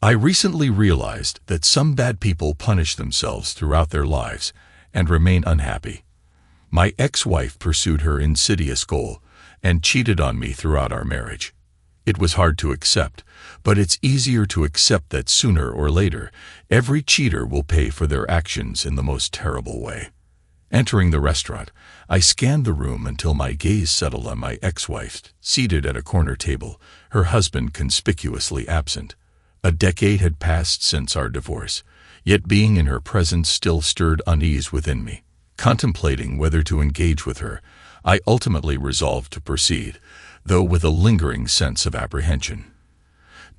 I recently realized that some bad people punish themselves throughout their lives and remain unhappy. My ex-wife pursued her insidious goal and cheated on me throughout our marriage. It was hard to accept, but it's easier to accept that sooner or later, every cheater will pay for their actions in the most terrible way. Entering the restaurant, I scanned the room until my gaze settled on my ex-wife, seated at a corner table, her husband conspicuously absent. A decade had passed since our divorce, yet being in her presence still stirred unease within me. Contemplating whether to engage with her, I ultimately resolved to proceed, though with a lingering sense of apprehension.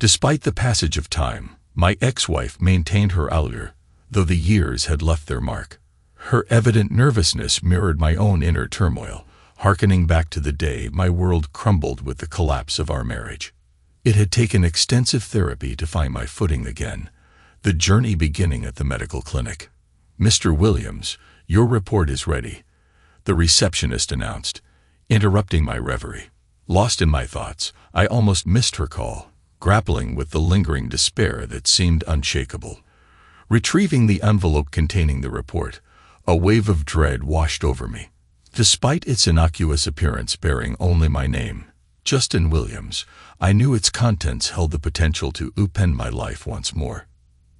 Despite the passage of time, my ex-wife maintained her allure, though the years had left their mark. Her evident nervousness mirrored my own inner turmoil, hearkening back to the day my world crumbled with the collapse of our marriage. It had taken extensive therapy to find my footing again, the journey beginning at the medical clinic. "Mr. Williams, your report is ready," the receptionist announced, interrupting my reverie. Lost in my thoughts, I almost missed her call, grappling with the lingering despair that seemed unshakable. Retrieving the envelope containing the report, a wave of dread washed over me. Despite its innocuous appearance bearing only my name, Justin Williams, I knew its contents held the potential to upend my life once more.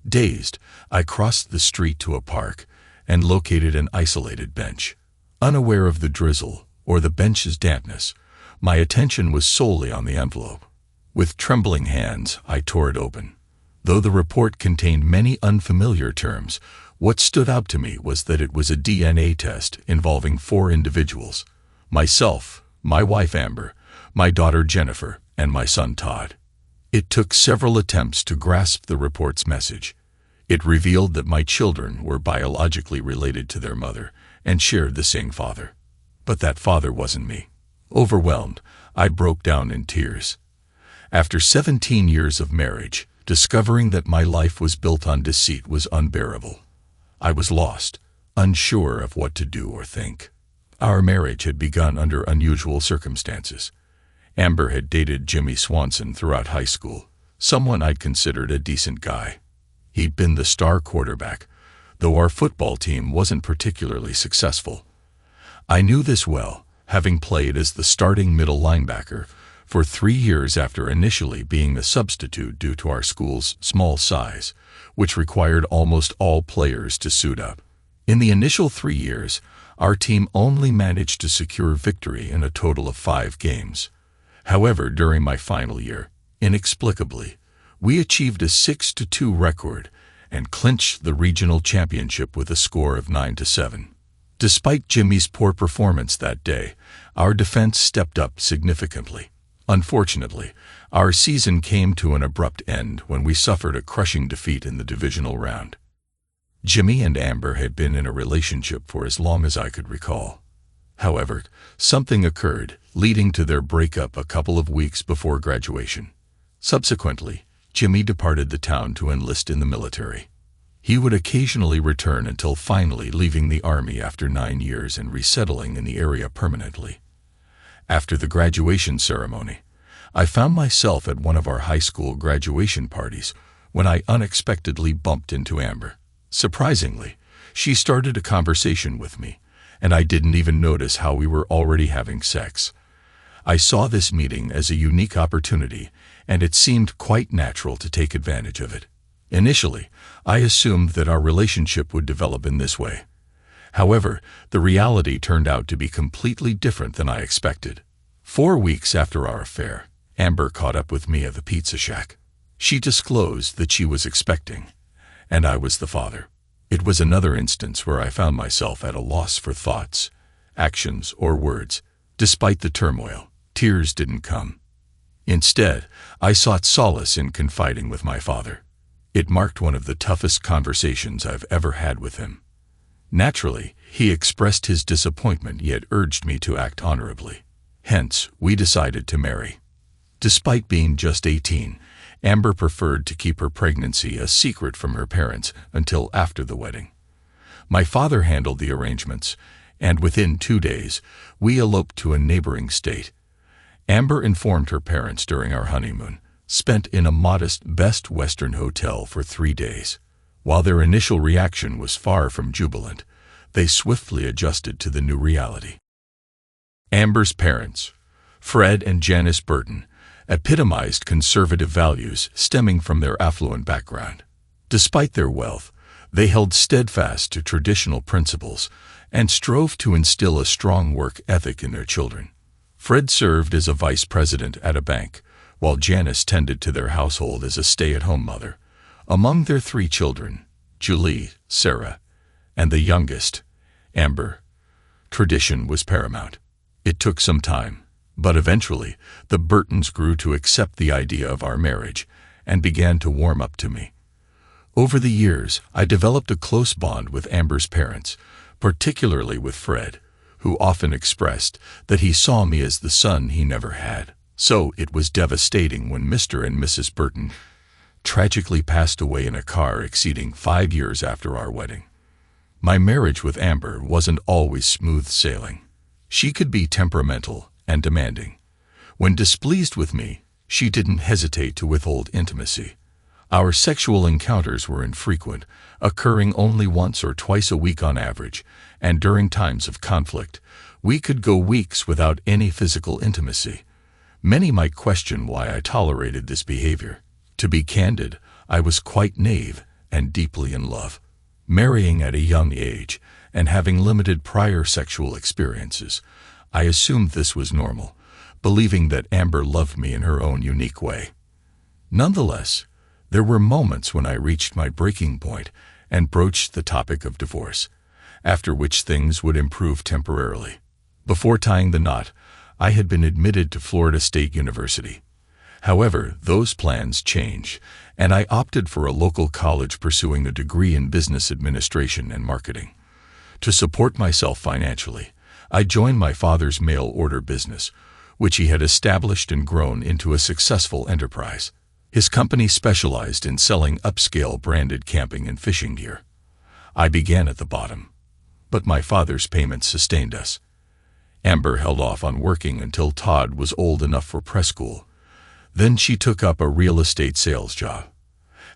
Dazed, I crossed the street to a park and located an isolated bench. Unaware of the drizzle or the bench's dampness, my attention was solely on the envelope. With trembling hands, I tore it open. Though the report contained many unfamiliar terms, what stood out to me was that it was a DNA test involving 4 individuals: myself, my wife Amber, my daughter Jennifer, and my son Todd. It took several attempts to grasp the report's message. It revealed that my children were biologically related to their mother and shared the same father. But that father wasn't me. Overwhelmed, I broke down in tears. After 17 years of marriage, discovering that my life was built on deceit was unbearable. I was lost, unsure of what to do or think. Our marriage had begun under unusual circumstances. Amber had dated Jimmy Swanson throughout high school, someone I'd considered a decent guy. He'd been the star quarterback, though our football team wasn't particularly successful. I knew this well, having played as the starting middle linebacker for 3 years after initially being a substitute due to our school's small size, which required almost all players to suit up. In the initial 3 years, our team only managed to secure victory in a total of 5 games. However, during my final year, inexplicably, we achieved a 6-2 record and clinched the regional championship with a score of 9-7. Despite Jimmy's poor performance that day, our defense stepped up significantly. Unfortunately, our season came to an abrupt end when we suffered a crushing defeat in the divisional round. Jimmy and Amber had been in a relationship for as long as I could recall. However, something occurred, leading to their breakup a couple of weeks before graduation. Subsequently, Jimmy departed the town to enlist in the military. He would occasionally return until finally leaving the army after 9 years and resettling in the area permanently. After the graduation ceremony, I found myself at one of our high school graduation parties when I unexpectedly bumped into Amber. Surprisingly, she started a conversation with me, and I didn't even notice how we were already having sex. I saw this meeting as a unique opportunity, and it seemed quite natural to take advantage of it. Initially, I assumed that our relationship would develop in this way. However, the reality turned out to be completely different than I expected. 4 weeks after our affair, Amber caught up with me at the Pizza Shack. She disclosed that she was expecting, and I was the father. It was another instance where I found myself at a loss for thoughts, actions, or words. Despite the turmoil, tears didn't come. Instead, I sought solace in confiding with my father. It marked one of the toughest conversations I've ever had with him. Naturally, he expressed his disappointment yet urged me to act honorably. Hence, we decided to marry. Despite being just 18, Amber preferred to keep her pregnancy a secret from her parents until after the wedding. My father handled the arrangements, and within 2 days, we eloped to a neighboring state. Amber informed her parents during our honeymoon, spent in a modest Best Western hotel for 3 days. While their initial reaction was far from jubilant, they swiftly adjusted to the new reality. Amber's parents, Fred and Janice Burton, epitomized conservative values stemming from their affluent background. Despite their wealth, they held steadfast to traditional principles and strove to instill a strong work ethic in their children. Fred served as a vice president at a bank, while Janice tended to their household as a stay-at-home mother. Among their 3 children, Julie, Sarah, and the youngest, Amber, tradition was paramount. It took some time, but eventually the Burtons grew to accept the idea of our marriage and began to warm up to me. Over the years, I developed a close bond with Amber's parents, particularly with Fred, who often expressed that he saw me as the son he never had. So it was devastating when Mr. and Mrs. Burton tragically passed away in a car exceeding 5 years after our wedding. My marriage with Amber wasn't always smooth sailing. She could be temperamental and demanding. When displeased with me, she didn't hesitate to withhold intimacy. Our sexual encounters were infrequent, occurring only once or twice a week on average, and during times of conflict, we could go weeks without any physical intimacy. Many might question why I tolerated this behavior. To be candid, I was quite naive and deeply in love. Marrying at a young age and having limited prior sexual experiences, I assumed this was normal, believing that Amber loved me in her own unique way. Nonetheless, there were moments when I reached my breaking point and broached the topic of divorce, after which things would improve temporarily. Before tying the knot, I had been admitted to Florida State University. However, those plans changed, and I opted for a local college pursuing a degree in business administration and marketing. To support myself financially, I joined my father's mail order business, which he had established and grown into a successful enterprise. His company specialized in selling upscale branded camping and fishing gear. I began at the bottom, but my father's payments sustained us. Amber held off on working until Todd was old enough for preschool. Then she took up a real estate sales job.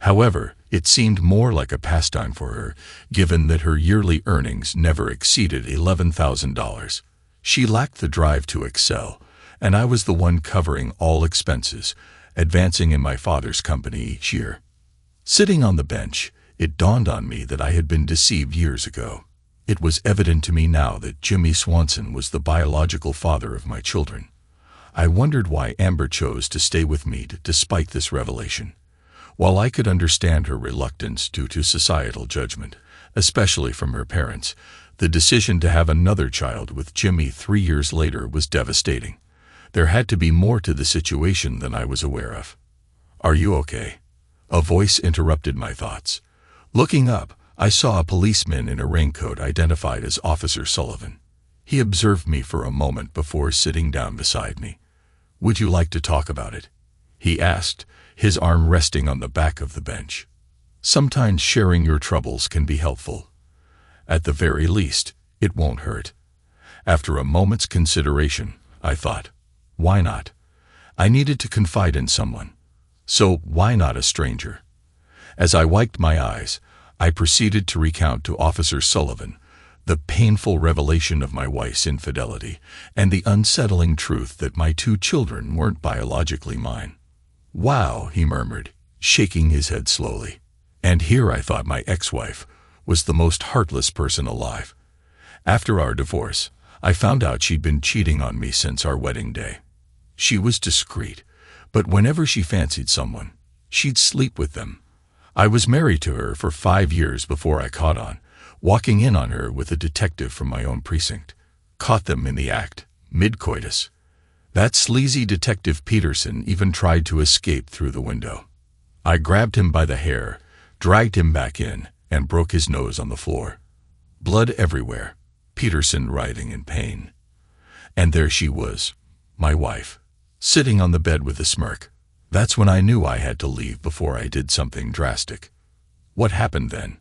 However, it seemed more like a pastime for her, given that her yearly earnings never exceeded $11,000. She lacked the drive to excel, and I was the one covering all expenses, advancing in my father's company each year. Sitting on the bench, it dawned on me that I had been deceived years ago. It was evident to me now that Jimmy Swanson was the biological father of my children. I wondered why Amber chose to stay with me despite this revelation. While I could understand her reluctance due to societal judgment, especially from her parents, the decision to have another child with Jimmy 3 years later was devastating. There had to be more to the situation than I was aware of. "Are you okay?" A voice interrupted my thoughts. Looking up, I saw a policeman in a raincoat identified as Officer Sullivan. He observed me for a moment before sitting down beside me. "Would you like to talk about it?" he asked, his arm resting on the back of the bench. "Sometimes sharing your troubles can be helpful. At the very least, it won't hurt." After a moment's consideration, I thought, why not? I needed to confide in someone. So why not a stranger? As I wiped my eyes, I proceeded to recount to Officer Sullivan the painful revelation of my wife's infidelity and the unsettling truth that my 2 children weren't biologically mine. "Wow," he murmured, shaking his head slowly. And here I thought my ex-wife was the most heartless person alive. After our divorce, I found out she'd been cheating on me since our wedding day. She was discreet, but whenever she fancied someone, she'd sleep with them. I was married to her for 5 years before I caught on, walking in on her with a detective from my own precinct. Caught them in the act, mid-coitus. That sleazy detective Peterson even tried to escape through the window. I grabbed him by the hair, dragged him back in, and broke his nose on the floor. Blood everywhere, Peterson writhing in pain. And there she was, my wife, sitting on the bed with a smirk. That's when I knew I had to leave before I did something drastic. "What happened then?"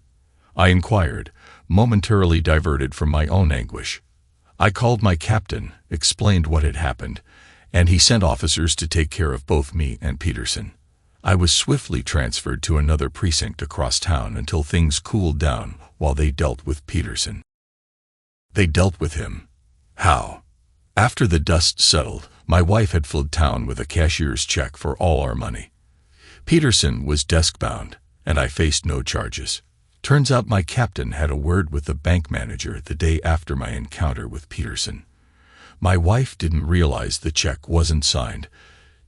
I inquired, momentarily diverted from my own anguish. I called my captain, explained what had happened, and he sent officers to take care of both me and Peterson. I was swiftly transferred to another precinct across town until things cooled down while they dealt with Peterson. They dealt with him. How? After the dust settled, my wife had fled town with a cashier's check for all our money. Peterson was desk-bound, and I faced no charges. Turns out my captain had a word with the bank manager the day after my encounter with Peterson. My wife didn't realize the check wasn't signed,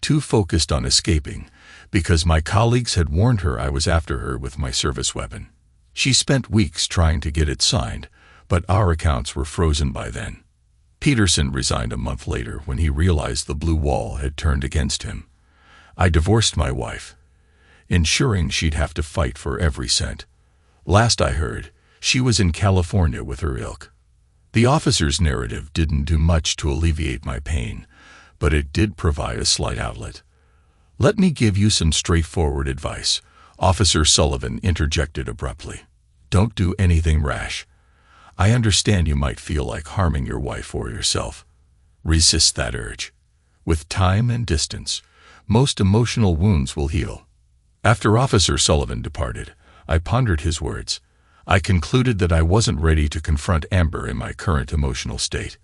too focused on escaping, because my colleagues had warned her I was after her with my service weapon. She spent weeks trying to get it signed, but our accounts were frozen by then. Peterson resigned a month later when he realized the blue wall had turned against him. I divorced my wife, ensuring she'd have to fight for every cent. Last I heard, she was in California with her ilk. The officer's narrative didn't do much to alleviate my pain, but it did provide a slight outlet. "Let me give you some straightforward advice," Officer Sullivan interjected abruptly. "Don't do anything rash. I understand you might feel like harming your wife or yourself. Resist that urge. With time and distance, most emotional wounds will heal." After Officer Sullivan departed, I pondered his words. I concluded that I wasn't ready to confront Amber in my current emotional state.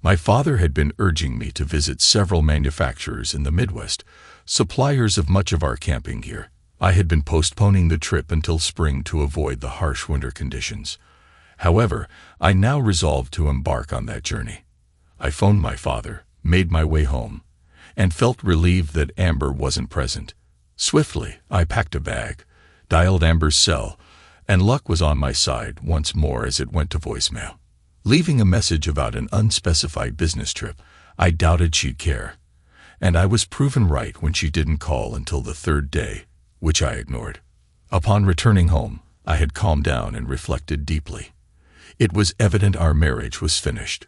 My father had been urging me to visit several manufacturers in the Midwest, suppliers of much of our camping gear. I had been postponing the trip until spring to avoid the harsh winter conditions. However, I now resolved to embark on that journey. I phoned my father, made my way home, and felt relieved that Amber wasn't present. Swiftly, I packed a bag, dialed Amber's cell, and luck was on my side once more as it went to voicemail. Leaving a message about an unspecified business trip, I doubted she'd care, and I was proven right when she didn't call until the third day, which I ignored. Upon returning home, I had calmed down and reflected deeply. It was evident our marriage was finished.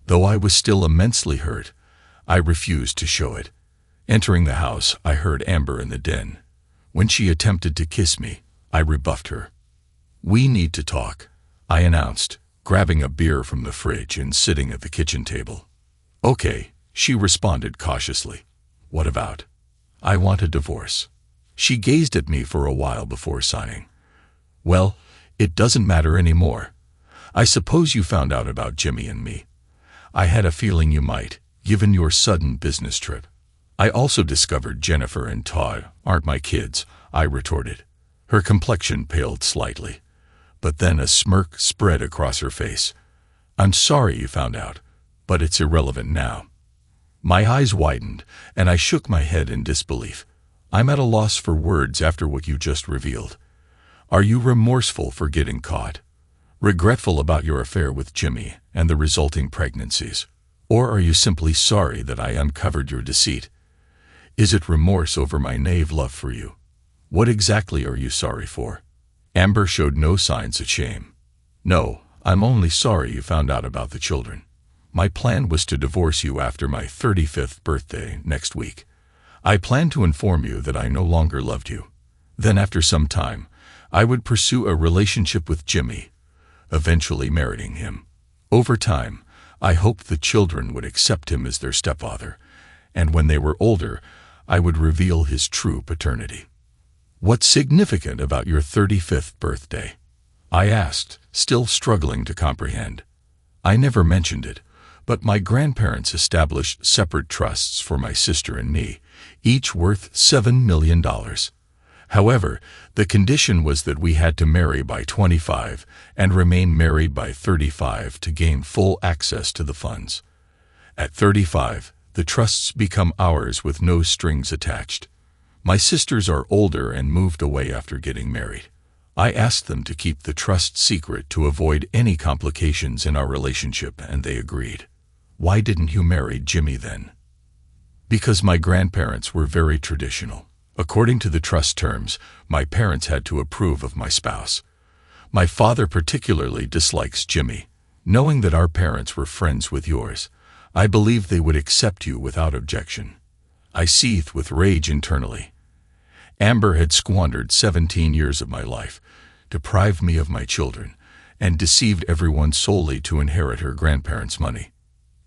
Though I was still immensely hurt, I refused to show it. Entering the house, I heard Amber in the den. When she attempted to kiss me, I rebuffed her. "We need to talk," I announced, grabbing a beer from the fridge and sitting at the kitchen table. "Okay," she responded cautiously. "What about?" "I want a divorce." She gazed at me for a while before sighing. "Well, it doesn't matter anymore. I suppose you found out about Jimmy and me. I had a feeling you might, given your sudden business trip." "I also discovered Jennifer and Todd aren't my kids," I retorted. Her complexion paled slightly, but then a smirk spread across her face. "I'm sorry you found out, but it's irrelevant now." My eyes widened, and I shook my head in disbelief. "I'm at a loss for words after what you just revealed. Are you remorseful for getting caught? Regretful about your affair with Jimmy and the resulting pregnancies? Or are you simply sorry that I uncovered your deceit? Is it remorse over my naive love for you? What exactly are you sorry for?" Amber showed no signs of shame. "No, I'm only sorry you found out about the children. My plan was to divorce you after my 35th birthday next week. I planned to inform you that I no longer loved you. Then after some time, I would pursue a relationship with Jimmy, eventually marrying him. Over time, I hoped the children would accept him as their stepfather, and when they were older, I would reveal his true paternity." "What's significant about your 35th birthday?" I asked, still struggling to comprehend. "I never mentioned it, but my grandparents established separate trusts for my sister and me, each worth $7 million. However, the condition was that we had to marry by 25 and remain married by 35 to gain full access to the funds. At 35, the trusts become ours with no strings attached. My sisters are older and moved away after getting married. I asked them to keep the trust secret to avoid any complications in our relationship, and they agreed." "Why didn't you marry Jimmy then?" "Because my grandparents were very traditional. According to the trust terms, my parents had to approve of my spouse. My father particularly dislikes Jimmy. Knowing that our parents were friends with yours, I believed they would accept you without objection." I seethed with rage internally. Amber had squandered 17 years of my life, deprived me of my children, and deceived everyone solely to inherit her grandparents' money.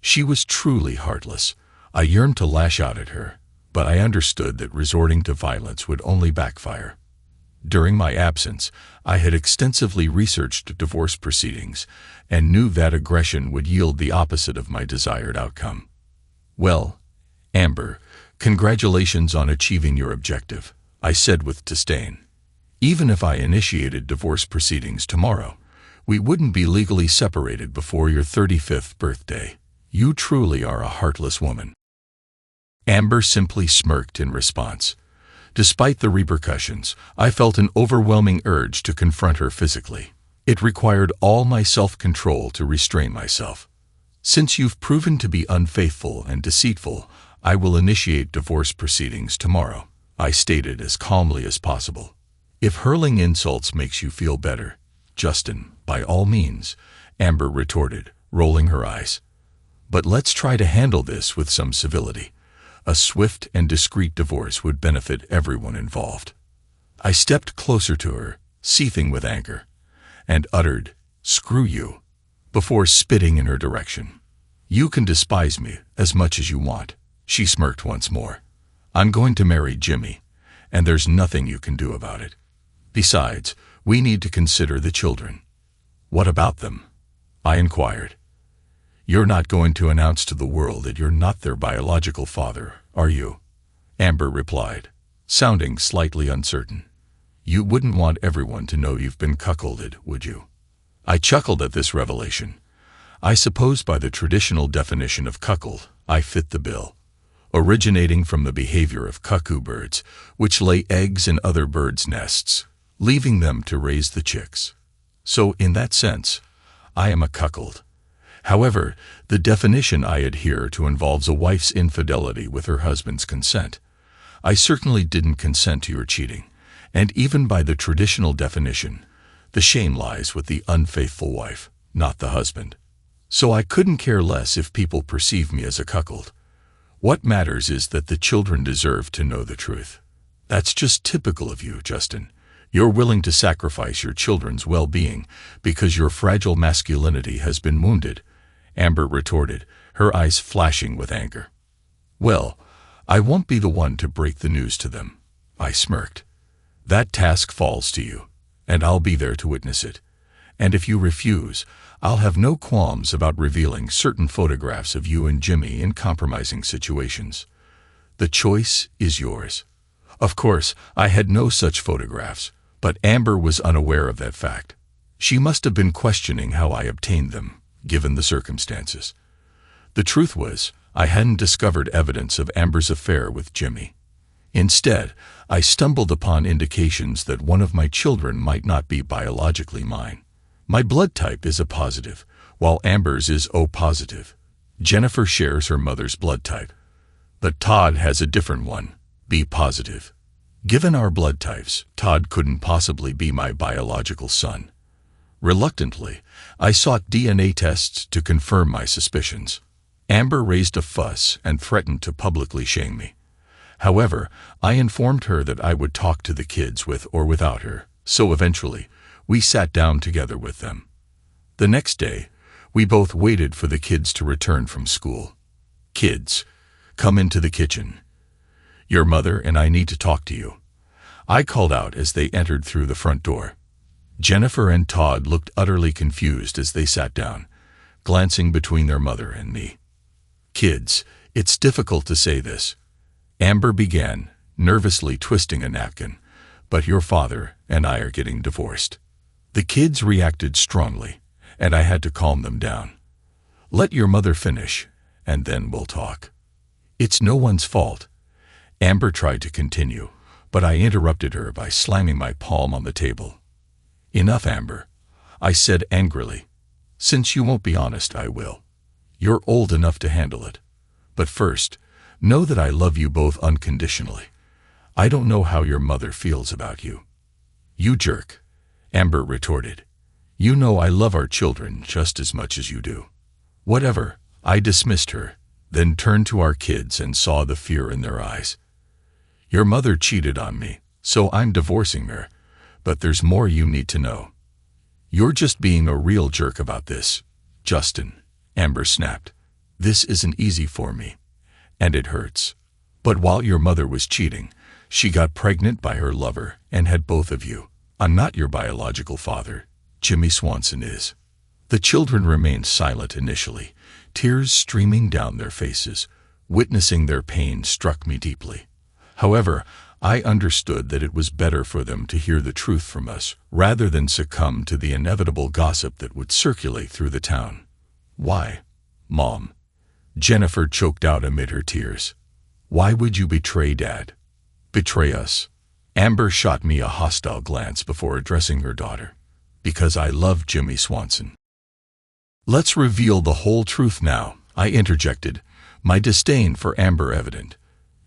She was truly heartless. I yearned to lash out at her, but I understood that resorting to violence would only backfire. During my absence, I had extensively researched divorce proceedings and knew that aggression would yield the opposite of my desired outcome. "Well, Amber, congratulations on achieving your objective," I said with disdain. "Even if I initiated divorce proceedings tomorrow, we wouldn't be legally separated before your 35th birthday. You truly are a heartless woman." Amber simply smirked in response. Despite the repercussions, I felt an overwhelming urge to confront her physically. It required all my self-control to restrain myself. "Since you've proven to be unfaithful and deceitful, I will initiate divorce proceedings tomorrow," I stated as calmly as possible. "If hurling insults makes you feel better, Justin, by all means," Amber retorted, rolling her eyes. "But let's try to handle this with some civility. A swift and discreet divorce would benefit everyone involved." I stepped closer to her, seething with anger, and uttered, "Screw you," before spitting in her direction. "You can despise me as much as you want," she smirked once more. "I'm going to marry Jimmy, and there's nothing you can do about it. Besides, we need to consider the children." "What about them?" I inquired. "You're not going to announce to the world that you're not their biological father, are you?" Amber replied, sounding slightly uncertain. "You wouldn't want everyone to know you've been cuckolded, would you?" I chuckled at this revelation. I suppose by the traditional definition of cuckold, I fit the bill, originating from the behavior of cuckoo birds, which lay eggs in other birds' nests, leaving them to raise the chicks. So, in that sense, I am a cuckold. However, the definition I adhere to involves a wife's infidelity with her husband's consent. I certainly didn't consent to your cheating, and even by the traditional definition, the shame lies with the unfaithful wife, not the husband. So I couldn't care less if people perceive me as a cuckold. What matters is that the children deserve to know the truth. That's just typical of you, Justin. You're willing to sacrifice your children's well-being because your fragile masculinity has been wounded," Amber retorted, her eyes flashing with anger. "Well, I won't be the one to break the news to them," I smirked. "That task falls to you, and I'll be there to witness it. And if you refuse, I'll have no qualms about revealing certain photographs of you and Jimmy in compromising situations. The choice is yours." Of course, I had no such photographs, but Amber was unaware of that fact. She must have been questioning how I obtained them, given the circumstances. The truth was, I hadn't discovered evidence of Amber's affair with Jimmy. Instead, I stumbled upon indications that one of my children might not be biologically mine. My blood type is A positive, while Amber's is O positive. Jennifer shares her mother's blood type, but Todd has a different one, B positive. Given our blood types, Todd couldn't possibly be my biological son. Reluctantly, I sought DNA tests to confirm my suspicions. Amber raised a fuss and threatened to publicly shame me. However, I informed her that I would talk to the kids with or without her, so eventually, we sat down together with them. The next day, we both waited for the kids to return from school. "Kids, come into the kitchen. Your mother and I need to talk to you," I called out as they entered through the front door. Jennifer and Todd looked utterly confused as they sat down, glancing between their mother and me. "Kids, it's difficult to say this," Amber began, nervously twisting a napkin, "but your father and I are getting divorced." The kids reacted strongly, and I had to calm them down. "Let your mother finish, and then we'll talk." "It's no one's fault," Amber tried to continue, but I interrupted her by slamming my palm on the table. "Enough, Amber," I said angrily. "Since you won't be honest, I will. You're old enough to handle it. But first, know that I love you both unconditionally. I don't know how your mother feels about you." "You jerk," Amber retorted. "You know I love our children just as much as you do." "Whatever," I dismissed her, then turned to our kids and saw the fear in their eyes. "Your mother cheated on me, so I'm divorcing her, but there's more you need to know." "You're just being a real jerk about this, Justin," Amber snapped. "This isn't easy for me, and it hurts. But while your mother was cheating, she got pregnant by her lover and had both of you. I'm not your biological father. Jimmy Swanson is." The children remained silent initially, tears streaming down their faces. Witnessing their pain struck me deeply. However, I understood that it was better for them to hear the truth from us rather than succumb to the inevitable gossip that would circulate through the town. "Why, Mom?" Jennifer choked out amid her tears. "Why would you betray Dad? Betray us?" Amber shot me a hostile glance before addressing her daughter. "Because I love Jimmy Swanson." "Let's reveal the whole truth now," I interjected, my disdain for Amber evident.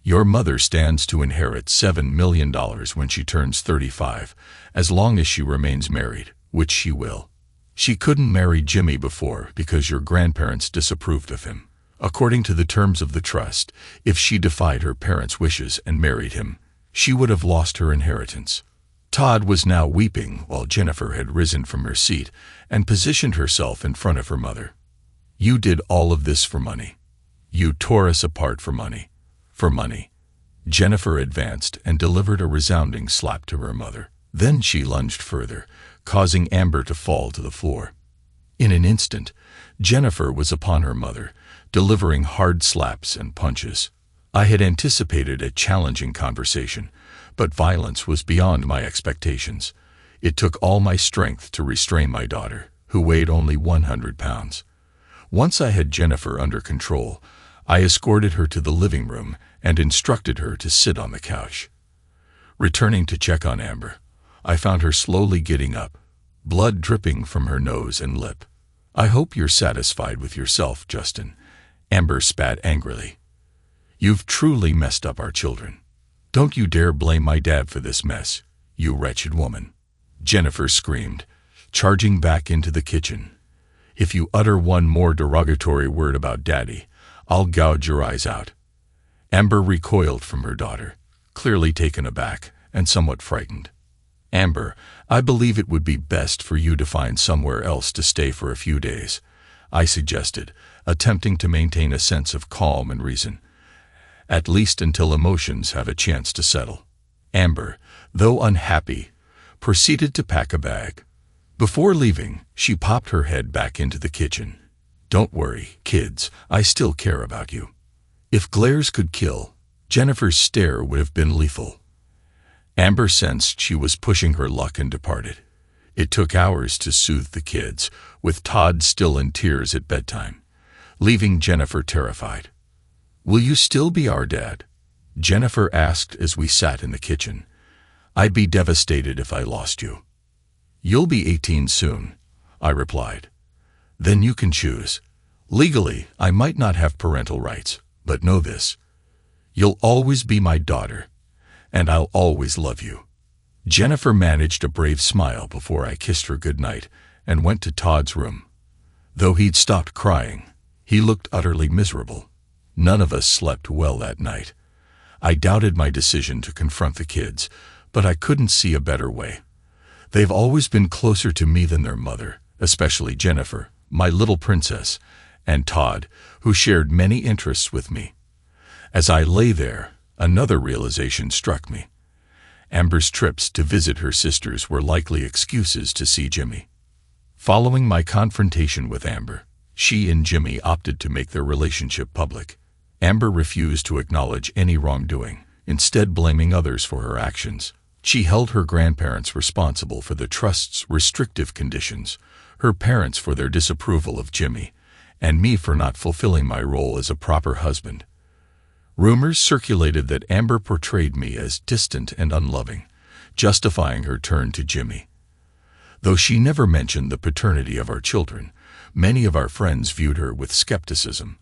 "Your mother stands to inherit $7 million when she turns 35, as long as she remains married, which she will. She couldn't marry Jimmy before because your grandparents disapproved of him. According to the terms of the trust, if she defied her parents' wishes and married him, she would have lost her inheritance." Todd was now weeping while Jennifer had risen from her seat and positioned herself in front of her mother. "You did all of this for money. You tore us apart for money. For money." Jennifer advanced and delivered a resounding slap to her mother. Then she lunged further, causing Amber to fall to the floor. In an instant, Jennifer was upon her mother, delivering hard slaps and punches. I had anticipated a challenging conversation, but violence was beyond my expectations. It took all my strength to restrain my daughter, who weighed only 100 pounds. Once I had Jennifer under control, I escorted her to the living room and instructed her to sit on the couch. Returning to check on Amber, I found her slowly getting up, blood dripping from her nose and lip. "I hope you're satisfied with yourself, Justin," Amber spat angrily. "You've truly messed up our children. Don't you dare blame my dad for this mess, you wretched woman." Jennifer screamed, charging back into the kitchen. "If you utter one more derogatory word about Daddy, I'll gouge your eyes out." Amber recoiled from her daughter, clearly taken aback and somewhat frightened. "Amber, I believe it would be best for you to find somewhere else to stay for a few days," I suggested, attempting to maintain a sense of calm and reason. "At least until emotions have a chance to settle." Amber, though unhappy, proceeded to pack a bag. Before leaving, she popped her head back into the kitchen. "Don't worry, kids, I still care about you." If glares could kill, Jennifer's stare would have been lethal. Amber sensed she was pushing her luck and departed. It took hours to soothe the kids, with Todd still in tears at bedtime, leaving Jennifer terrified. "Will you still be our dad?" Jennifer asked as we sat in the kitchen. "I'd be devastated if I lost you." "You'll be 18 soon," I replied. "Then you can choose. Legally, I might not have parental rights, but know this. You'll always be my daughter, and I'll always love you." Jennifer managed a brave smile before I kissed her goodnight and went to Todd's room. Though he'd stopped crying, he looked utterly miserable. None of us slept well that night. I doubted my decision to confront the kids, but I couldn't see a better way. They've always been closer to me than their mother, especially Jennifer, my little princess, and Todd, who shared many interests with me. As I lay there, another realization struck me. Amber's trips to visit her sisters were likely excuses to see Jimmy. Following my confrontation with Amber, she and Jimmy opted to make their relationship public. Amber refused to acknowledge any wrongdoing, instead blaming others for her actions. She held her grandparents responsible for the trust's restrictive conditions, her parents for their disapproval of Jimmy, and me for not fulfilling my role as a proper husband. Rumors circulated that Amber portrayed me as distant and unloving, justifying her turn to Jimmy. Though she never mentioned the paternity of our children, many of our friends viewed her with skepticism.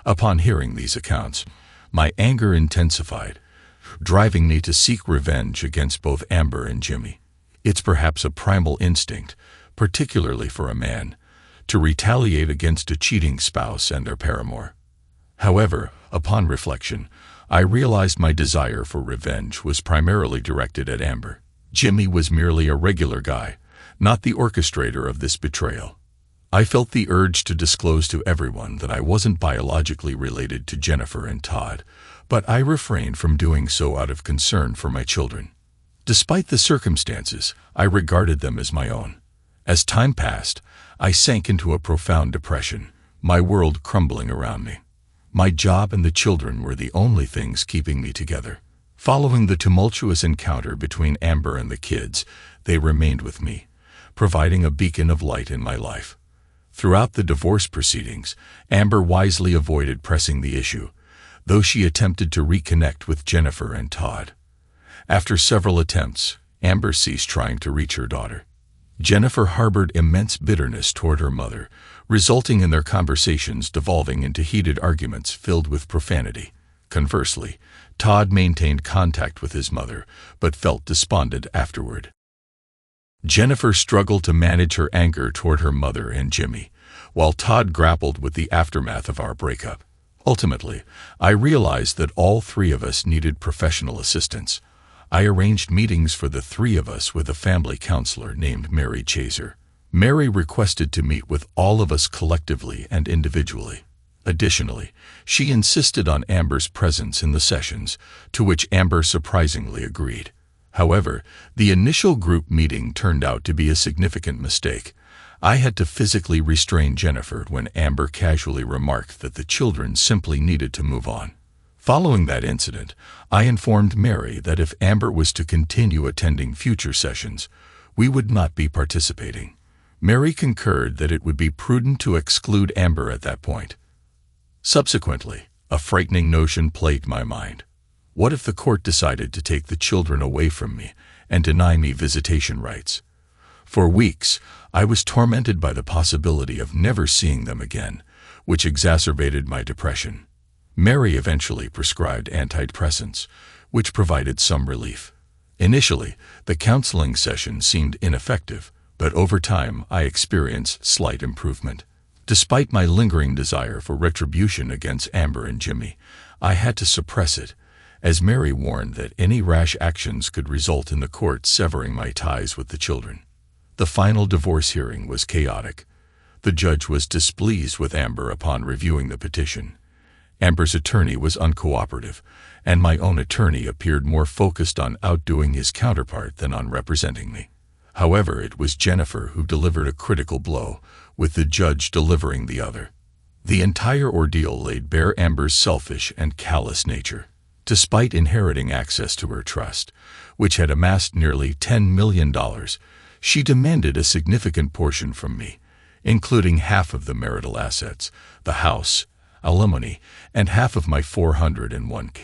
Upon hearing these accounts, my anger intensified, driving me to seek revenge against both Amber and Jimmy. It's perhaps a primal instinct, particularly for a man, to retaliate against a cheating spouse and their paramour. However, upon reflection, I realized my desire for revenge was primarily directed at Amber. Jimmy was merely a regular guy, not the orchestrator of this betrayal. I felt the urge to disclose to everyone that I wasn't biologically related to Jennifer and Todd, but I refrained from doing so out of concern for my children. Despite the circumstances, I regarded them as my own. As time passed, I sank into a profound depression, my world crumbling around me. My job and the children were the only things keeping me together. Following the tumultuous encounter between Amber and the kids, they remained with me, providing a beacon of light in my life. Throughout the divorce proceedings, Amber wisely avoided pressing the issue, though she attempted to reconnect with Jennifer and Todd. After several attempts, Amber ceased trying to reach her daughter. Jennifer harbored immense bitterness toward her mother, resulting in their conversations devolving into heated arguments filled with profanity. Conversely, Todd maintained contact with his mother, but felt despondent afterward. Jennifer struggled to manage her anger toward her mother and Jimmy, while Todd grappled with the aftermath of our breakup. Ultimately, I realized that all three of us needed professional assistance. I arranged meetings for the three of us with a family counselor named Mary Chaser. Mary requested to meet with all of us collectively and individually. Additionally, she insisted on Amber's presence in the sessions, to which Amber surprisingly agreed. However, the initial group meeting turned out to be a significant mistake. I had to physically restrain Jennifer when Amber casually remarked that the children simply needed to move on. Following that incident, I informed Mary that if Amber was to continue attending future sessions, we would not be participating. Mary concurred that it would be prudent to exclude Amber at that point. Subsequently, a frightening notion plagued my mind. What if the court decided to take the children away from me and deny me visitation rights? For weeks, I was tormented by the possibility of never seeing them again, which exacerbated my depression. Mary eventually prescribed antidepressants, which provided some relief. Initially, the counseling session seemed ineffective, but over time I experienced slight improvement. Despite my lingering desire for retribution against Amber and Jimmy, I had to suppress it, as Mary warned that any rash actions could result in the court severing my ties with the children. The final divorce hearing was chaotic. The judge was displeased with Amber upon reviewing the petition. Amber's attorney was uncooperative, and my own attorney appeared more focused on outdoing his counterpart than on representing me. However, it was Jennifer who delivered a critical blow, with the judge delivering the other. The entire ordeal laid bare Amber's selfish and callous nature. Despite inheriting access to her trust, which had amassed nearly $10 million, she demanded a significant portion from me, including half of the marital assets, the house, alimony, and half of my 401k.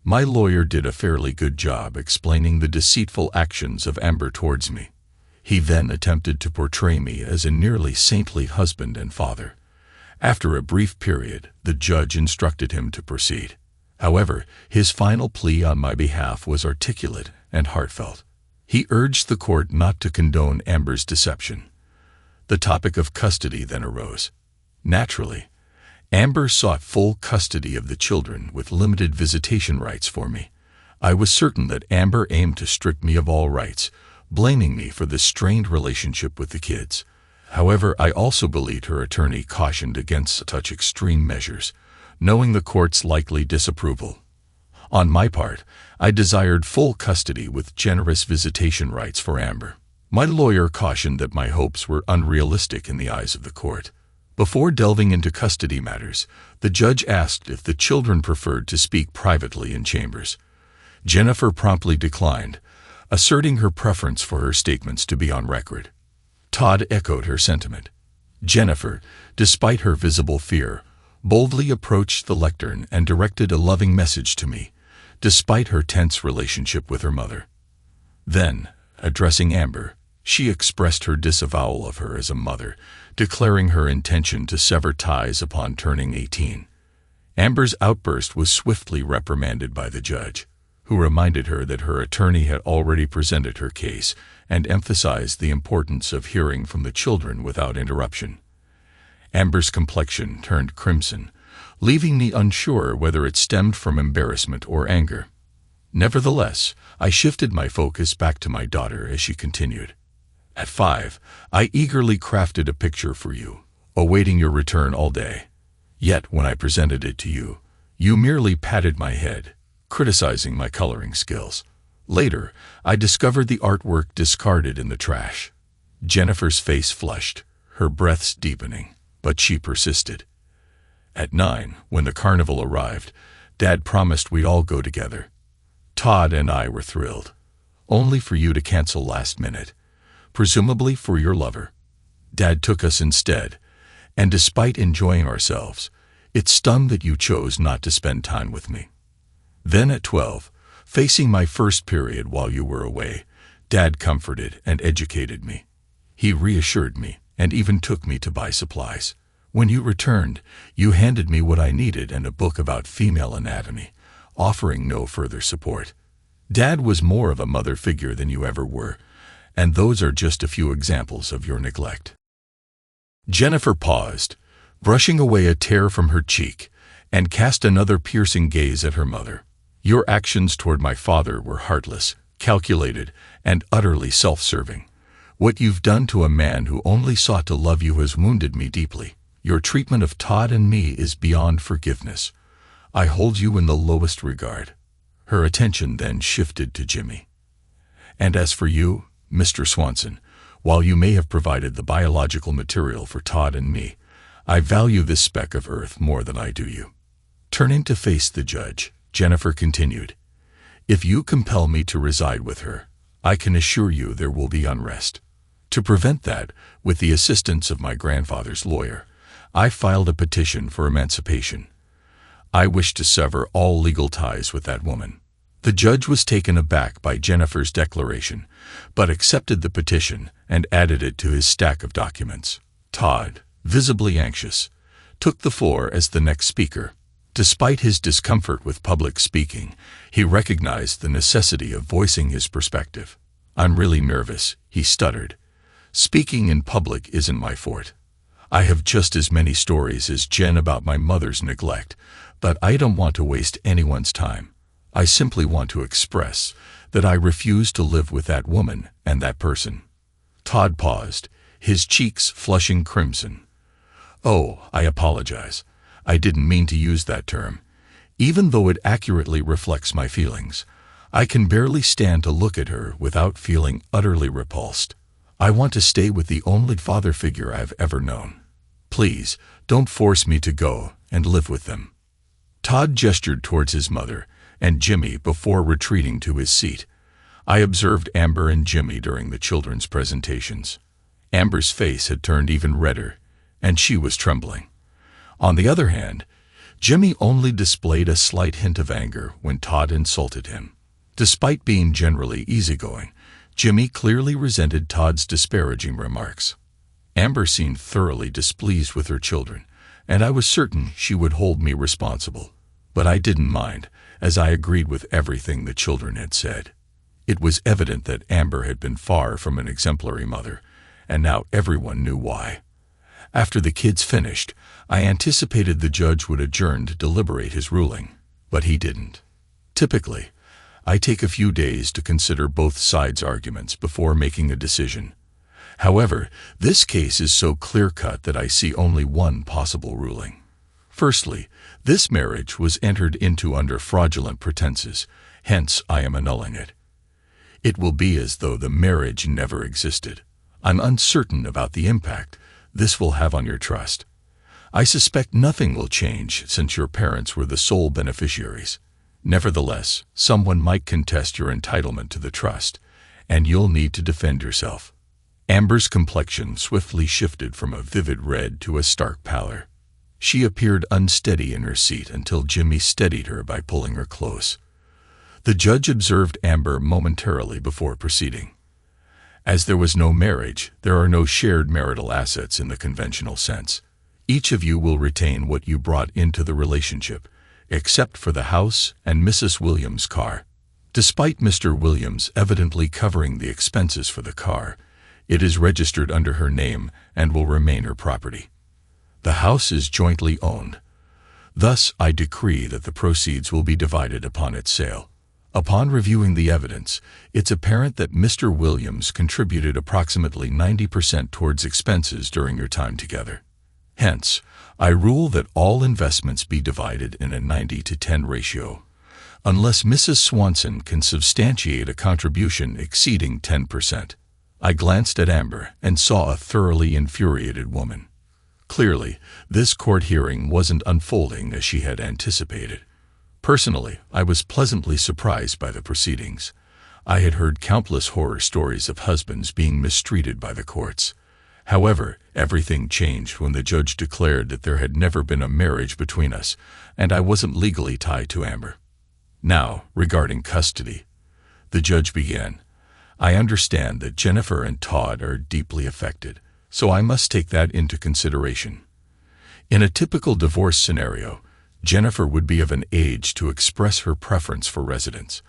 My lawyer did a fairly good job explaining the deceitful actions of Amber towards me. He then attempted to portray me as a nearly saintly husband and father. After a brief period, the judge instructed him to proceed. However, his final plea on my behalf was articulate and heartfelt. He urged the court not to condone Amber's deception. The topic of custody then arose. Naturally, Amber sought full custody of the children with limited visitation rights for me. I was certain that Amber aimed to strip me of all rights, blaming me for the strained relationship with the kids. However, I also believed her attorney cautioned against such extreme measures, knowing the court's likely disapproval. On my part, I desired full custody with generous visitation rights for Amber. My lawyer cautioned that my hopes were unrealistic in the eyes of the court. Before delving into custody matters, the judge asked if the children preferred to speak privately in chambers. Jennifer promptly declined, asserting her preference for her statements to be on record. Todd echoed her sentiment. Jennifer, despite her visible fear, boldly approached the lectern and directed a loving message to me, despite her tense relationship with her mother. Then, addressing Amber, she expressed her disavowal of her as a mother, declaring her intention to sever ties upon turning 18. Amber's outburst was swiftly reprimanded by the judge, who reminded her that her attorney had already presented her case and emphasized the importance of hearing from the children without interruption. Amber's complexion turned crimson, leaving me unsure whether it stemmed from embarrassment or anger. Nevertheless, I shifted my focus back to my daughter as she continued. At 5, I eagerly crafted a picture for you, awaiting your return all day. Yet when I presented it to you, You merely patted my head, criticizing my coloring skills. Later, I discovered the artwork discarded in the trash. Jennifer's face flushed, her breaths deepening, but she persisted. At 9, when the carnival arrived, Dad promised we'd all go together. Todd and I were thrilled, only for you to cancel last minute, presumably for your lover. Dad took us instead, and despite enjoying ourselves, it stung that you chose not to spend time with me. Then at 12, facing my first period while you were away, Dad comforted and educated me. He reassured me and even took me to buy supplies. When you returned, you handed me what I needed and a book about female anatomy, offering no further support. Dad was more of a mother figure than you ever were, and those are just a few examples of your neglect. Jennifer paused, brushing away a tear from her cheek, and cast another piercing gaze at her mother. Your actions toward my father were heartless, calculated, and utterly self-serving. What you've done to a man who only sought to love you has wounded me deeply. Your treatment of Todd and me is beyond forgiveness. I hold you in the lowest regard. Her attention then shifted to Jimmy. And as for you, Mr. Swanson, while you may have provided the biological material for Todd and me, I value this speck of earth more than I do you. Turning to face the judge, Jennifer continued, if you compel me to reside with her, I can assure you there will be unrest. To prevent that, with the assistance of my grandfather's lawyer, I filed a petition for emancipation. I wish to sever all legal ties with that woman. The judge was taken aback by Jennifer's declaration, but accepted the petition and added it to his stack of documents. Todd, visibly anxious, took the floor as the next speaker. Despite his discomfort with public speaking, he recognized the necessity of voicing his perspective. I'm really nervous, he stuttered. Speaking in public isn't my forte. I have just as many stories as Jen about my mother's neglect, but I don't want to waste anyone's time. I simply want to express that I refuse to live with that woman and that person. Todd paused, his cheeks flushing crimson. Oh, I apologize. I didn't mean to use that term. Even though it accurately reflects my feelings, I can barely stand to look at her without feeling utterly repulsed. I want to stay with the only father figure I've ever known. Please, don't force me to go and live with them. Todd gestured towards his mother and Jimmy before retreating to his seat. I observed Amber and Jimmy during the children's presentations. Amber's face had turned even redder, and she was trembling. On the other hand, Jimmy only displayed a slight hint of anger when Todd insulted him. Despite being generally easygoing, Jimmy clearly resented Todd's disparaging remarks. Amber seemed thoroughly displeased with her children, and I was certain she would hold me responsible. But I didn't mind, as I agreed with everything the children had said. It was evident that Amber had been far from an exemplary mother, and now everyone knew why. After the kids finished, I anticipated the judge would adjourn to deliberate his ruling, but he didn't. Typically, I take a few days to consider both sides' arguments before making a decision. However, this case is so clear-cut that I see only one possible ruling. Firstly, this marriage was entered into under fraudulent pretenses, hence I am annulling it. It will be as though the marriage never existed. I'm uncertain about the impact this will have on your trust. I suspect nothing will change since your parents were the sole beneficiaries. Nevertheless, someone might contest your entitlement to the trust, and you'll need to defend yourself. Amber's complexion swiftly shifted from a vivid red to a stark pallor. She appeared unsteady in her seat until Jimmy steadied her by pulling her close. The judge observed Amber momentarily before proceeding. As there was no marriage, there are no shared marital assets in the conventional sense. Each of you will retain what you brought into the relationship, except for the house and Mrs. Williams' car. Despite Mr. Williams evidently covering the expenses for the car, it is registered under her name and will remain her property. The house is jointly owned. Thus, I decree that the proceeds will be divided upon its sale. Upon reviewing the evidence, it's apparent that Mr. Williams contributed approximately 90% towards expenses during your time together. Hence, I rule that all investments be divided in a 90-to-10 ratio, unless Mrs. Swanson can substantiate a contribution exceeding 10%. I glanced at Amber and saw a thoroughly infuriated woman. Clearly, this court hearing wasn't unfolding as she had anticipated. Personally, I was pleasantly surprised by the proceedings. I had heard countless horror stories of husbands being mistreated by the courts. However, everything changed when the judge declared that there had never been a marriage between us, and I wasn't legally tied to Amber. Now, regarding custody, the judge began. I understand that Jennifer and Todd are deeply affected, so I must take that into consideration. In a typical divorce scenario, Jennifer would be of an age to express her preference for residence.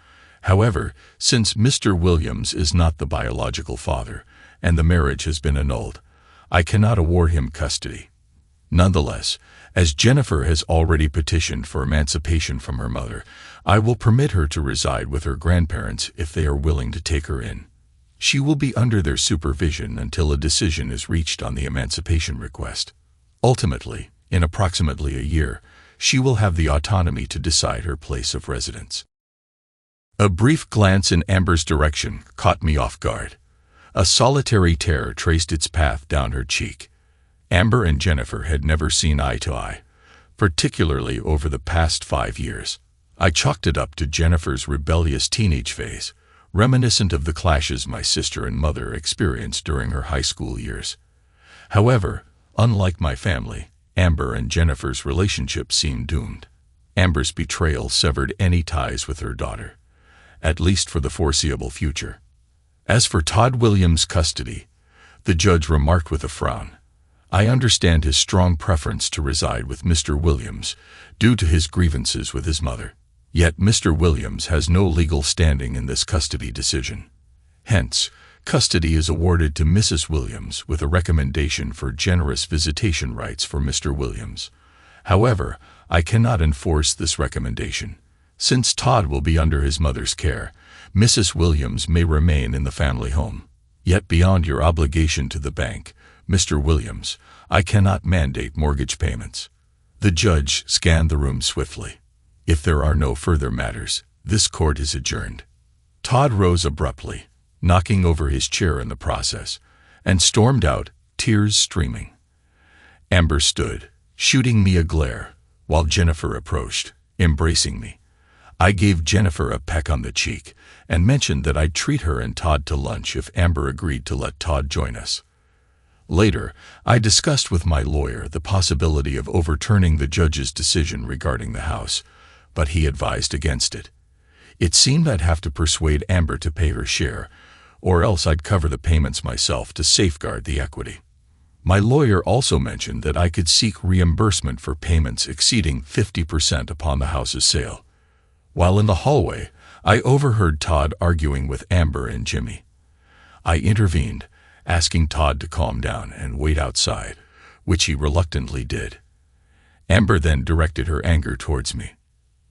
However, since Mr. Williams is not the biological father, and the marriage has been annulled, I cannot award him custody. Nonetheless, as Jennifer has already petitioned for emancipation from her mother, I will permit her to reside with her grandparents if they are willing to take her in. She will be under their supervision until a decision is reached on the emancipation request. Ultimately, in approximately a year, she will have the autonomy to decide her place of residence. A brief glance in Amber's direction caught me off guard. A solitary tear traced its path down her cheek. Amber and Jennifer had never seen eye to eye, particularly over the past 5 years. I chalked it up to Jennifer's rebellious teenage phase, reminiscent of the clashes my sister and mother experienced during her high school years. However, unlike my family, Amber and Jennifer's relationship seemed doomed. Amber's betrayal severed any ties with her daughter, at least for the foreseeable future. As for Todd Williams' custody, the judge remarked with a frown, I understand his strong preference to reside with Mr. Williams due to his grievances with his mother. Yet Mr. Williams has no legal standing in this custody decision. Hence, custody is awarded to Mrs. Williams with a recommendation for generous visitation rights for Mr. Williams. However, I cannot enforce this recommendation. Since Todd will be under his mother's care, Mrs. Williams may remain in the family home. Yet beyond your obligation to the bank, Mr. Williams, I cannot mandate mortgage payments. The judge scanned the room swiftly. If there are no further matters, this court is adjourned. Todd rose abruptly, knocking over his chair in the process, and stormed out, tears streaming. Amber stood, shooting me a glare, while Jennifer approached, embracing me. I gave Jennifer a peck on the cheek and mentioned that I'd treat her and Todd to lunch if Amber agreed to let Todd join us. Later, I discussed with my lawyer the possibility of overturning the judge's decision regarding the house, but he advised against it. It seemed I'd have to persuade Amber to pay her share, or else I'd cover the payments myself to safeguard the equity. My lawyer also mentioned that I could seek reimbursement for payments exceeding 50% upon the house's sale. While in the hallway, I overheard Todd arguing with Amber and Jimmy. I intervened, asking Todd to calm down and wait outside, which he reluctantly did. Amber then directed her anger towards me.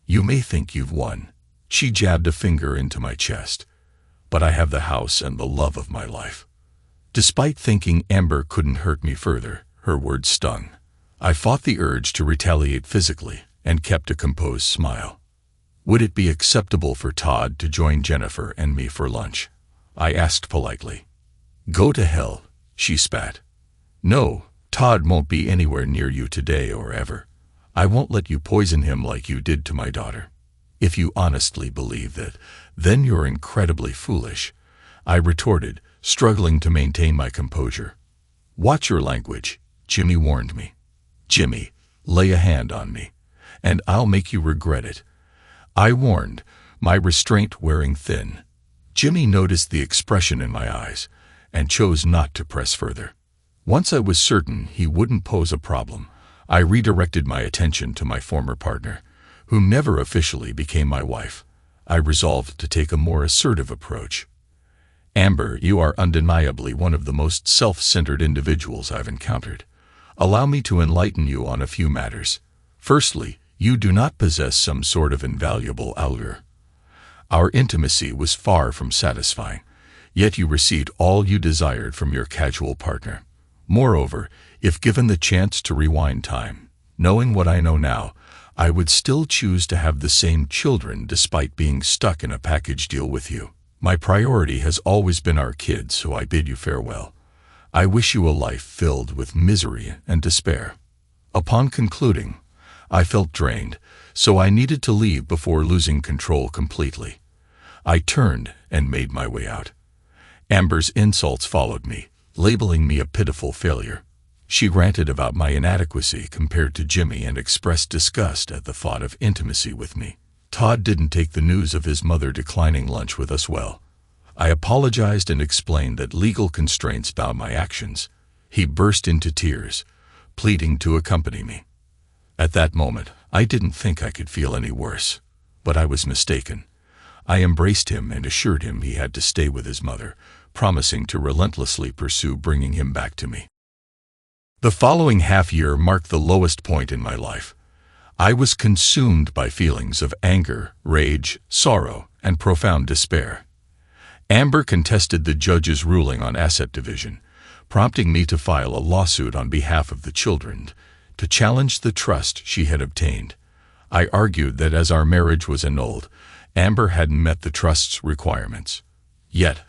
You may think you've won. She jabbed a finger into my chest. But I have the house and the love of my life. Despite thinking Amber couldn't hurt me further, her words stung. I fought the urge to retaliate physically and kept a composed smile. Would it be acceptable for Todd to join Jennifer and me for lunch? I asked politely. Go to hell, she spat. No, Todd won't be anywhere near you today or ever. I won't let you poison him like you did to my daughter. If you honestly believe that, then you're incredibly foolish, I retorted, struggling to maintain my composure. Watch your language, Jimmy warned me. Jimmy, lay a hand on me, and I'll make you regret it. I warned, my restraint wearing thin. Jimmy noticed the expression in my eyes and chose not to press further. Once I was certain he wouldn't pose a problem, I redirected my attention to my former partner, who never officially became my wife. I resolved to take a more assertive approach. Amber, you are undeniably one of the most self-centered individuals I've encountered. Allow me to enlighten you on a few matters. Firstly, you do not possess some sort of invaluable allure. Our intimacy was far from satisfying, yet you received all you desired from your casual partner. Moreover, if given the chance to rewind time, knowing what I know now, I would still choose to have the same children despite being stuck in a package deal with you. My priority has always been our kids, so I bid you farewell. I wish you a life filled with misery and despair." Upon concluding, I felt drained, so I needed to leave before losing control completely. I turned and made my way out. Amber's insults followed me, labeling me a pitiful failure. She ranted about my inadequacy compared to Jimmy and expressed disgust at the thought of intimacy with me. Todd didn't take the news of his mother declining lunch with us well. I apologized and explained that legal constraints bound my actions. He burst into tears, pleading to accompany me. At that moment, I didn't think I could feel any worse, but I was mistaken. I embraced him and assured him he had to stay with his mother, promising to relentlessly pursue bringing him back to me. The following half-year marked the lowest point in my life. I was consumed by feelings of anger, rage, sorrow, and profound despair. Amber contested the judge's ruling on asset division, prompting me to file a lawsuit on behalf of the children, to challenge the trust she had obtained. I argued that as our marriage was annulled, Amber hadn't met the trust's requirements. Yet,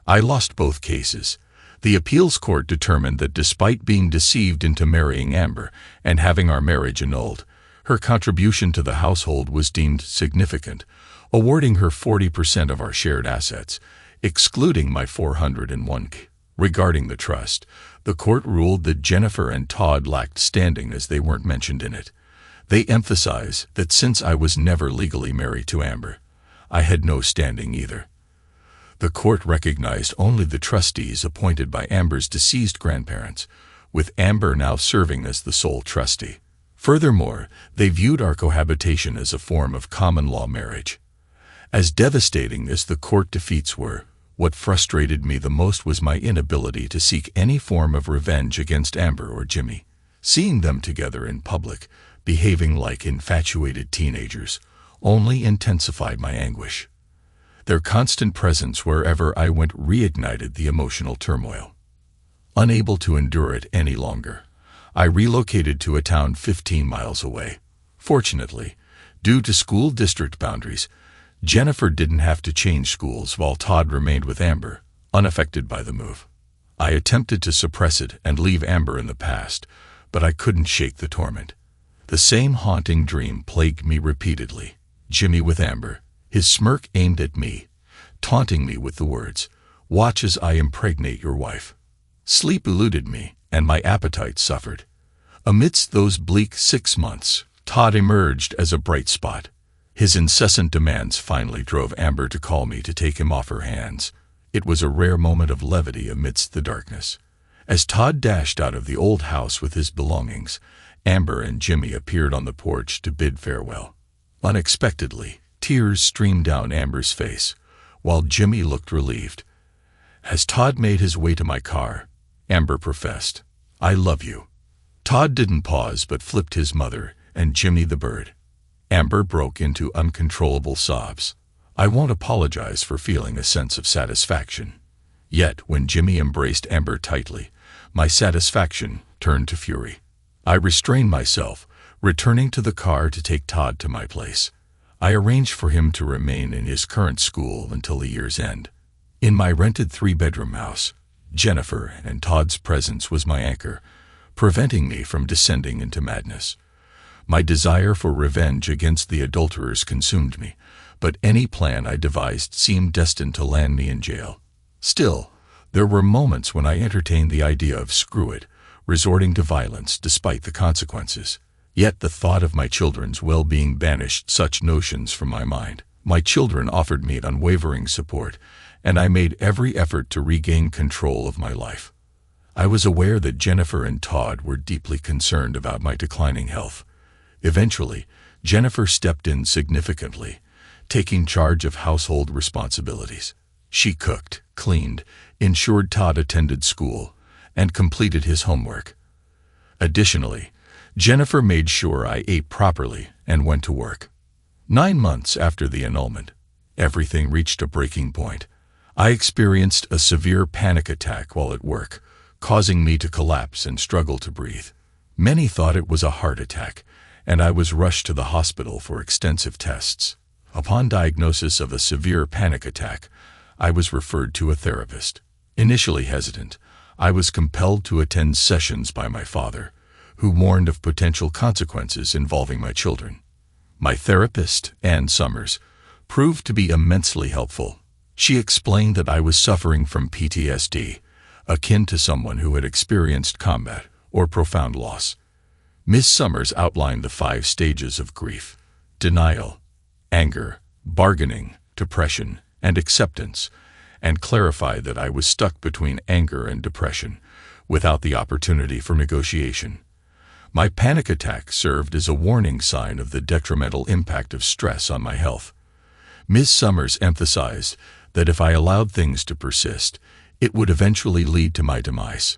I lost both cases. The appeals court determined that despite being deceived into marrying Amber and having our marriage annulled, her contribution to the household was deemed significant, awarding her 40% of our shared assets, excluding my $401K. Regarding the trust, the court ruled that Jennifer and Todd lacked standing as they weren't mentioned in it. They emphasize that since I was never legally married to Amber, I had no standing either. The court recognized only the trustees appointed by Amber's deceased grandparents, with Amber now serving as the sole trustee. Furthermore, they viewed our cohabitation as a form of common law marriage. As devastating as the court defeats were, what frustrated me the most was my inability to seek any form of revenge against Amber or Jimmy. Seeing them together in public, behaving like infatuated teenagers, only intensified my anguish. Their constant presence wherever I went reignited the emotional turmoil. Unable to endure it any longer, I relocated to a town 15 miles away. Fortunately, due to school district boundaries, Jennifer didn't have to change schools while Todd remained with Amber, unaffected by the move. I attempted to suppress it and leave Amber in the past, but I couldn't shake the torment. The same haunting dream plagued me repeatedly. Jimmy with Amber, his smirk aimed at me, taunting me with the words, "Watch as I impregnate your wife." Sleep eluded me, and my appetite suffered. Amidst those bleak 6 months, Todd emerged as a bright spot. His incessant demands finally drove Amber to call me to take him off her hands. It was a rare moment of levity amidst the darkness. As Todd dashed out of the old house with his belongings, Amber and Jimmy appeared on the porch to bid farewell. Unexpectedly, tears streamed down Amber's face, while Jimmy looked relieved. As Todd made his way to my car, Amber professed, "I love you." Todd didn't pause but flipped his mother and Jimmy the bird. Amber broke into uncontrollable sobs. I won't apologize for feeling a sense of satisfaction. Yet, when Jimmy embraced Amber tightly, my satisfaction turned to fury. I restrained myself, returning to the car to take Todd to my place. I arranged for him to remain in his current school until the year's end. In my rented 3-bedroom house, Jennifer and Todd's presence was my anchor, preventing me from descending into madness. My desire for revenge against the adulterers consumed me, but any plan I devised seemed destined to land me in jail. Still, there were moments when I entertained the idea of screw it, resorting to violence despite the consequences. Yet the thought of my children's well-being banished such notions from my mind. My children offered me unwavering support, and I made every effort to regain control of my life. I was aware that Jennifer and Todd were deeply concerned about my declining health. Eventually, Jennifer stepped in significantly, taking charge of household responsibilities. She cooked, cleaned, ensured Todd attended school, and completed his homework. Additionally, Jennifer made sure I ate properly and went to work. 9 months after the annulment, everything reached a breaking point. I experienced a severe panic attack while at work, causing me to collapse and struggle to breathe. Many thought it was a heart attack, and I was rushed to the hospital for extensive tests. Upon diagnosis of a severe panic attack, I was referred to a therapist. Initially hesitant, I was compelled to attend sessions by my father, who warned of potential consequences involving my children. My therapist, Ann Summers, proved to be immensely helpful. She explained that I was suffering from PTSD, akin to someone who had experienced combat or profound loss. Ms. Summers outlined the 5 stages of grief: denial, anger, bargaining, depression, and acceptance, and clarified that I was stuck between anger and depression, without the opportunity for negotiation. My panic attack served as a warning sign of the detrimental impact of stress on my health. Ms. Summers emphasized that if I allowed things to persist, it would eventually lead to my demise.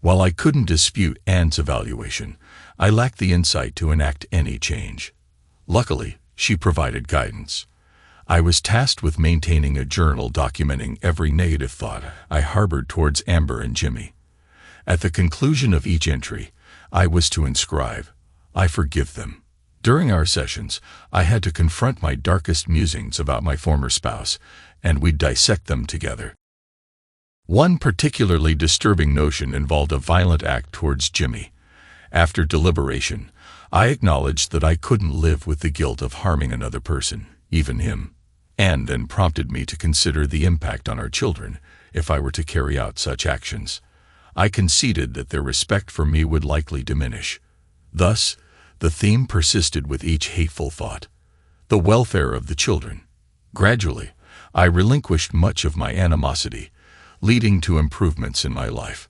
While I couldn't dispute Ann's evaluation, I lacked the insight to enact any change. Luckily, she provided guidance. I was tasked with maintaining a journal documenting every negative thought I harbored towards Amber and Jimmy. At the conclusion of each entry, I was to inscribe, "I forgive them." During our sessions, I had to confront my darkest musings about my former spouse, and we'd dissect them together. One particularly disturbing notion involved a violent act towards Jimmy. After deliberation, I acknowledged that I couldn't live with the guilt of harming another person, even him, and then prompted me to consider the impact on our children if I were to carry out such actions. I conceded that their respect for me would likely diminish. Thus, the theme persisted with each hateful thought: the welfare of the children. Gradually, I relinquished much of my animosity, leading to improvements in my life.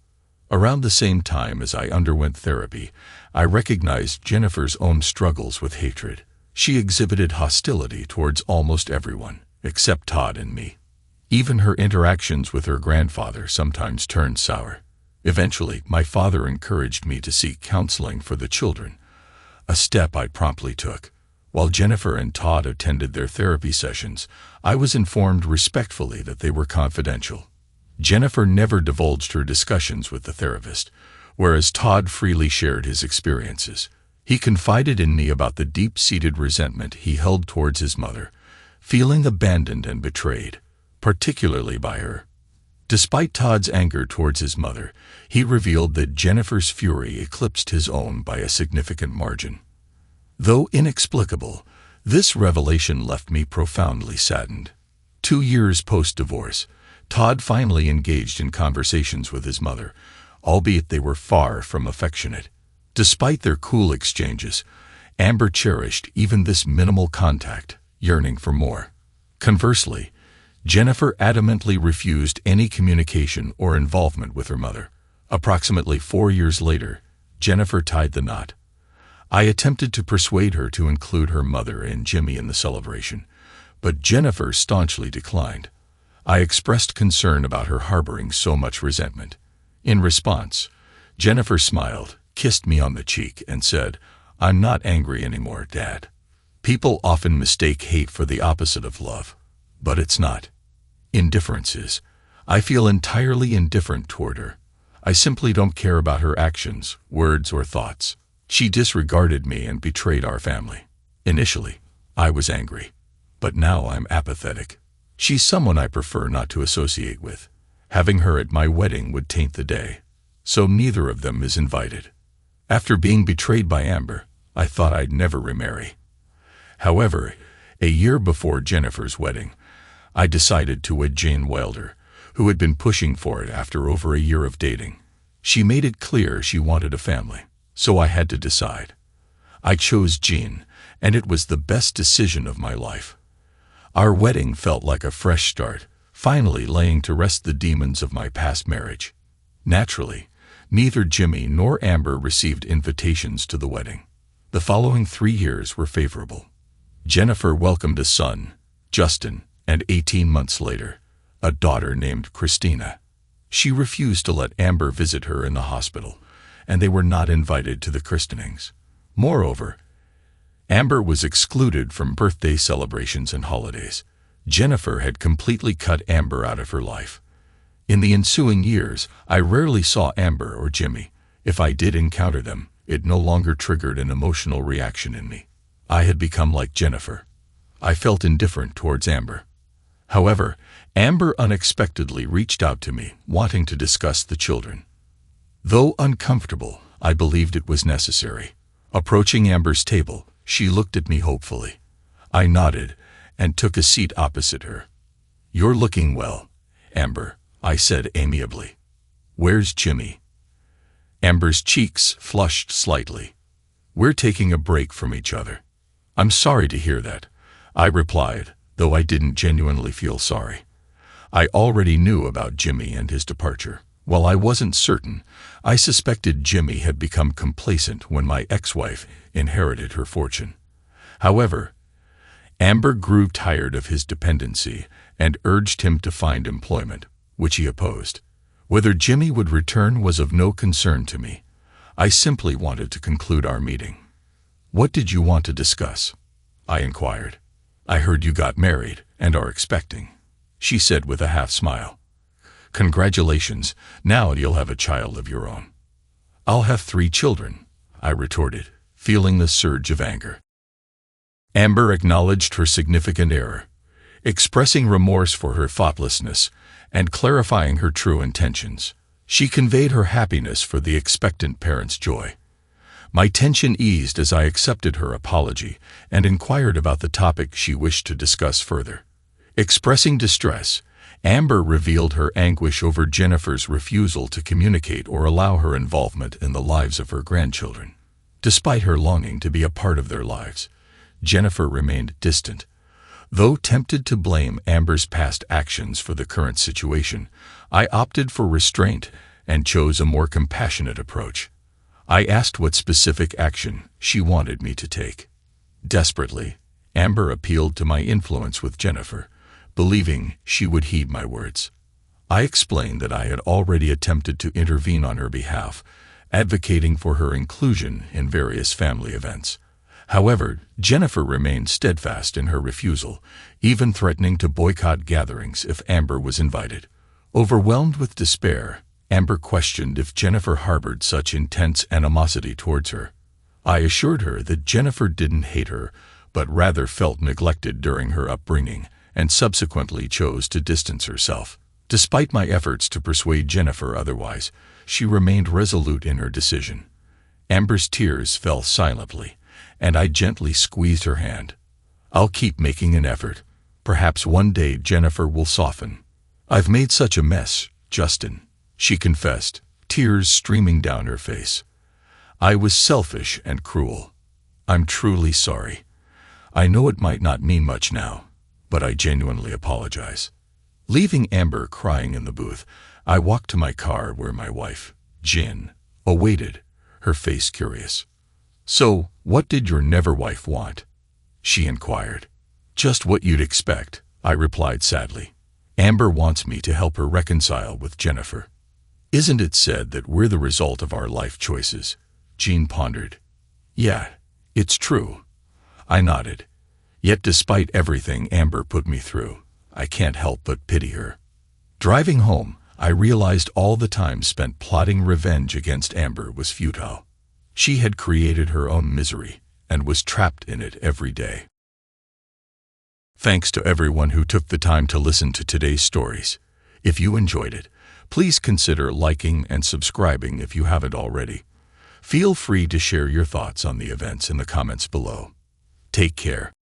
Around the same time as I underwent therapy, I recognized Jennifer's own struggles with hatred. She exhibited hostility towards almost everyone, except Todd and me. Even her interactions with her grandfather sometimes turned sour. Eventually, my father encouraged me to seek counseling for the children, a step I promptly took. While Jennifer and Todd attended their therapy sessions, I was informed respectfully that they were confidential. Jennifer never divulged her discussions with the therapist, whereas Todd freely shared his experiences. He confided in me about the deep-seated resentment he held towards his mother, feeling abandoned and betrayed, particularly by her. Despite Todd's anger towards his mother, he revealed that Jennifer's fury eclipsed his own by a significant margin. Though inexplicable, this revelation left me profoundly saddened. 2 years post-divorce, Todd finally engaged in conversations with his mother, albeit they were far from affectionate. Despite their cool exchanges, Amber cherished even this minimal contact, yearning for more. Conversely, Jennifer adamantly refused any communication or involvement with her mother. Approximately 4 years later, Jennifer tied the knot. I attempted to persuade her to include her mother and Jimmy in the celebration, but Jennifer staunchly declined. I expressed concern about her harboring so much resentment. In response, Jennifer smiled, kissed me on the cheek, and said, "I'm not angry anymore, Dad." People often mistake hate for the opposite of love, but it's not. Indifference is. I feel entirely indifferent toward her. I simply don't care about her actions, words, or thoughts. She disregarded me and betrayed our family. Initially, I was angry, but now I'm apathetic. She's someone I prefer not to associate with. Having her at my wedding would taint the day, so neither of them is invited. After being betrayed by Amber, I thought I'd never remarry. However, a year before Jennifer's wedding, I decided to wed Jane Wilder, who had been pushing for it after over a year of dating. She made it clear she wanted a family, so I had to decide. I chose Jean, and it was the best decision of my life. Our wedding felt like a fresh start, finally laying to rest the demons of my past marriage. Naturally, neither Jimmy nor Amber received invitations to the wedding. The following 3 years were favorable. Jennifer welcomed a son, Justin, and 18 months later, a daughter named Christina. She refused to let Amber visit her in the hospital, and they were not invited to the christenings. Moreover, Amber was excluded from birthday celebrations and holidays. Jennifer had completely cut Amber out of her life. In the ensuing years, I rarely saw Amber or Jimmy. If I did encounter them, it no longer triggered an emotional reaction in me. I had become like Jennifer. I felt indifferent towards Amber. However, Amber unexpectedly reached out to me, wanting to discuss the children. Though uncomfortable, I believed it was necessary. Approaching Amber's table, she looked at me hopefully. I nodded and took a seat opposite her. "You're looking well, Amber," I said amiably. "Where's Jimmy?" Amber's cheeks flushed slightly. "We're taking a break from each other." "I'm sorry to hear that," I replied, though I didn't genuinely feel sorry. I already knew about Jimmy and his departure. While I wasn't certain, I suspected Jimmy had become complacent when my ex-wife inherited her fortune. However, Amber grew tired of his dependency and urged him to find employment, which he opposed. Whether Jimmy would return was of no concern to me. I simply wanted to conclude our meeting. "What did you want to discuss?" I inquired. "I heard you got married and are expecting," she said with a half smile. "Congratulations, now you'll have a child of your own." "I'll have 3 children," I retorted, feeling the surge of anger. Amber acknowledged her significant error, expressing remorse for her thoughtlessness and clarifying her true intentions. She conveyed her happiness for the expectant parents' joy. My tension eased as I accepted her apology and inquired about the topic she wished to discuss further. Expressing distress, Amber revealed her anguish over Jennifer's refusal to communicate or allow her involvement in the lives of her grandchildren. Despite her longing to be a part of their lives, Jennifer remained distant. Though tempted to blame Amber's past actions for the current situation, I opted for restraint and chose a more compassionate approach. I asked what specific action she wanted me to take. Desperately, Amber appealed to my influence with Jennifer, believing she would heed my words. I explained that I had already attempted to intervene on her behalf, advocating for her inclusion in various family events. However, Jennifer remained steadfast in her refusal, even threatening to boycott gatherings if Amber was invited. Overwhelmed with despair, Amber questioned if Jennifer harbored such intense animosity towards her. I assured her that Jennifer didn't hate her, but rather felt neglected during her upbringing, and subsequently chose to distance herself. Despite my efforts to persuade Jennifer otherwise, she remained resolute in her decision. Amber's tears fell silently, and I gently squeezed her hand. "I'll keep making an effort. Perhaps one day Jennifer will soften." "I've made such a mess, Justin," she confessed, tears streaming down her face. "I was selfish and cruel. I'm truly sorry. I know it might not mean much now, but I genuinely apologize." Leaving Amber crying in the booth, I walked to my car where my wife, Jen, awaited, her face curious. "So, what did your never-wife want?" she inquired. "Just what you'd expect," I replied sadly. "Amber wants me to help her reconcile with Jennifer." "Isn't it said that we're the result of our life choices?" Jean pondered. "Yeah, it's true." I nodded. Yet despite everything Amber put me through, I can't help but pity her. Driving home, I realized all the time spent plotting revenge against Amber was futile. She had created her own misery and was trapped in it every day. Thanks to everyone who took the time to listen to today's stories. If you enjoyed it, please consider liking and subscribing if you haven't already. Feel free to share your thoughts on the events in the comments below. Take care.